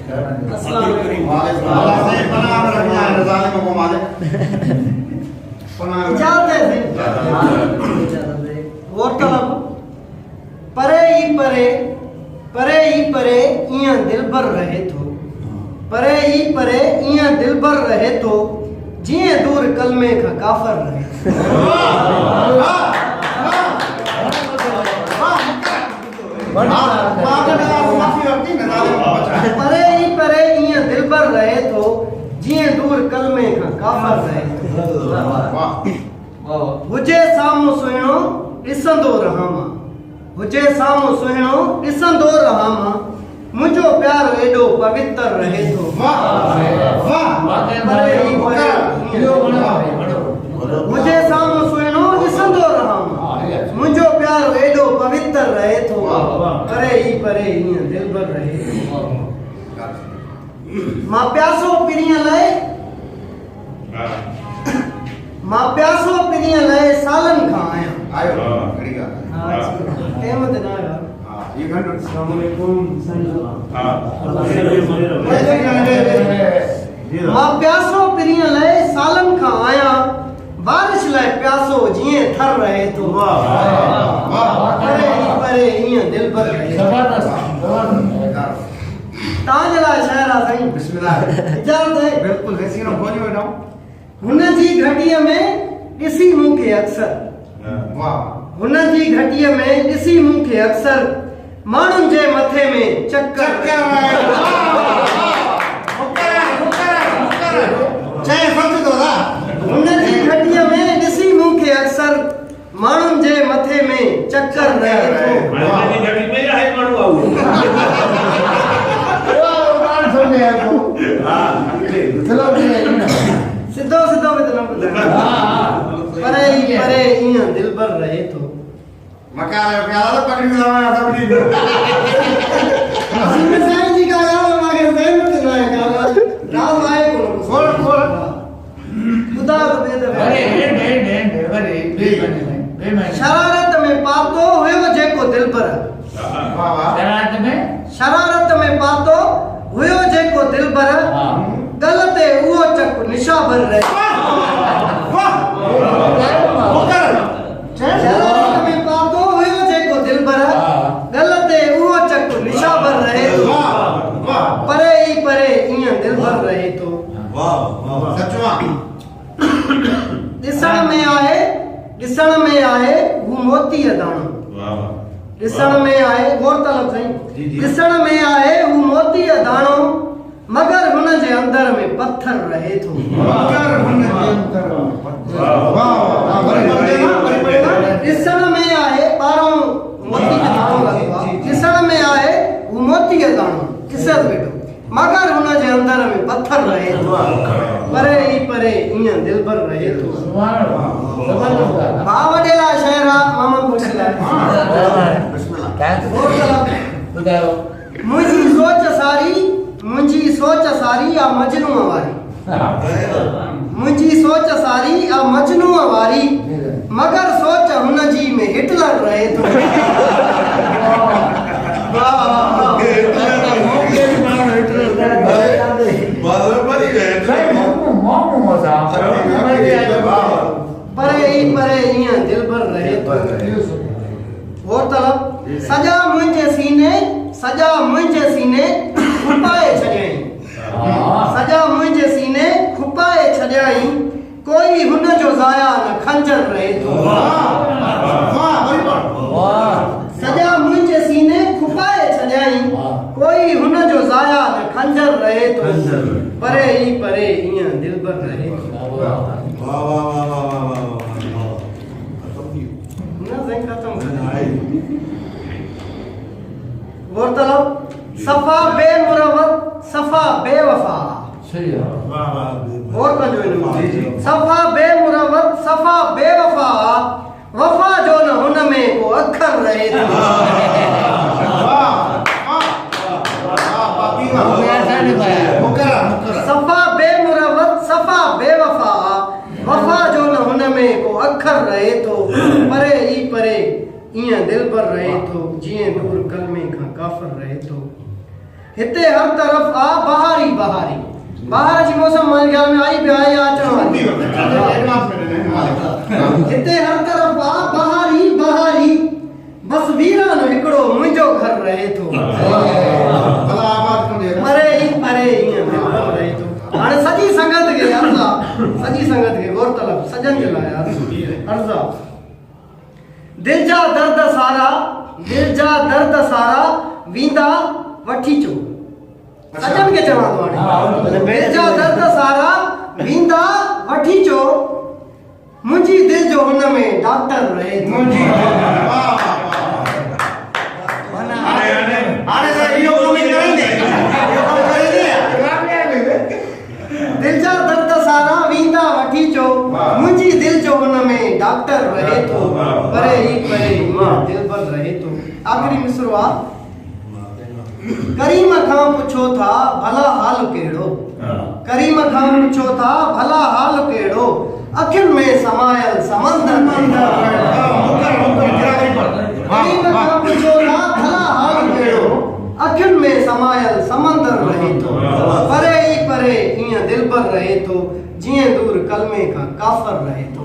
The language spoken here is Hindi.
अस्सलाम वालेकुम। अल्लाह से पनाह रखना है, ज़ालिम को मारे पनाह इजाज़त है और तलब परे ही परे इयां दिलबर रहे तो परे ही परे इयां दिलबर रहे तो जिए दूर कलमे का काफर रहे परे ही परे इयां दिलबर रहे तो जिए दूर कलमे का काफर रहे हुजे सामो सुहिणो ॾिसंदो रहां हुजे सामो सुहिणो ॾिसंदो रहां मुंहिंजो प्यार एॾो पवित्र रहे थो मुंहिंजे साम्हूं सुहिणो ॾिसंदो रहां मुंहिंजो प्यार एॾो पवित्र रहे थो परे ही परे हीअं दिलबर रहे मां प्यासो पिरीअ लाइ सालनि खां आहियां क़यामत न आया अस्सलाम वालेकुम मां प्यासो पिरीअ लाइ सालनि खां आहियां बारिश लाइ प्यासो जीअं थर रहे थो परे हीअं दिलबर रहे तव्हांजे लाइ शाइर आहे साईं बिस्मिल्लाह इजाज़त है बिल्कुलु वेसी न खोली वठो हुन जी घटीअ में ॾिसी मूंखे अक्सर हुन जी घटीअ में ॾिसी मूंखे अक्सर माण्हुनि जे मथे में चक्कर हुन जी घटीअ में ॾिसी मूंखे अक्सर माण्हुनि जे मथे में चक्कर रहे थो सिधो सिधो परे ही परे ईअं दिलबर रहे थो मकान प्यारा पकड़ी लाया सब दी सिंह साईं जी का गाना मागे ज़हन में ना है गाना राम आए को खोल खुदा को दे दे अरे शरारत में पातो हुयो जेको दिलबर शरारत में पातो हुयो जेको दिलबर गलत है वो चक निशाबर रहे शरारत में पातो हुयो जेको दिलबर गलत है वो चक निशाबर रहे तो परे ही परे इयां दिलबर रहे तो सचवा ॾिसण में आहे वो मोती दाणो ॾिसण में आहे गौर तलब साईं ॾिसण में आहे वो मोती दाणो मगर हुन जे अंदर में पत्थर रहे थो ॾिसण में आहे ॿारहों मोती जो दाणो ॾिसण में आहे वो मोती जो दाणो किसत बेटो मगर हुन जे अंदर में पत्थर रहे थो परे ही परे इयां दिलबर रहे थो भाव डेला शहरा मामा पुछला बिस्मिल्लाह मुंहिंजी सोच सारी आ मजनू वारी मुंहिंजी सोच सारी आ मजनू वारी मगर सोच हुन जी में हिटलर रहे थो परे ही परे इयां दिलबर रहे थो और तलब सजा मुंहिंजे सीने खुपाए छॾियईं सजा मुंहिंजे सीने खुपाए छॾियईं कोई हुन जो ज़ाया न खंजर रहे थो सजा मुंहिंजे सीने खुपाए छॾियईं कोई हुन जो ज़ाया न खंजर रहे थो परे ही परे इयां दिलबर रहे थो गौरतलब सफा बेमुरवत सफा बेवफा सही है और कंजो सफा बेमुरवत सफा बेवफा वफा जो न हुन में को अखर रहे थो सफा बेमुरवत सफा बेवफा वफा जो न हुन में को अखर रहे थो परे ही परे इयां दिलबर रहे थो जिए दूर कलमे का काफर रहे थो हिते हर तरफ आ बहारी बहारी बाहर जी मौसम मान ख्याल में आई बिहाई अचण वाली हिते हर तरफ आ बहारी बहारी बस वीरान हिकड़ो मुंहिंजो घर रहे थो भला आवाज कोने मरे ही ईअं रहे थो हाणे सॼी संगत खे अर्ज़ा सॼी संगत खे गौर तलब सजन के लाइ अर्ज़ा दिल जा दर्द सारा वींदा वठी चो सजन के चवां थो हाणे दिल जा दर्द सारा वींदा वठी चो मुंहिंजी दिल जो हुन में डॉक्टर रहे थो हाणे त इहो कम करंदे दिल जा दर्द सारा वींदा वठी चो मुंहिंजी दिल जो हुन में डॉक्टर रहे थो परे ही मां दिल पर रहे थो आखिरी मिसरो आ करीम खां पुछो था भला हाल केड़ो करीम खां पुछो था भला हाल केड़ो अखियुनि में समायल समंदर करीम खां पुछो था भला हाल केड़ो अखियुनि में समायल समंदर रहे थो परे ईअं दिल पर रहे थो जीअं दूर कलमे खां काफ़र रहे थो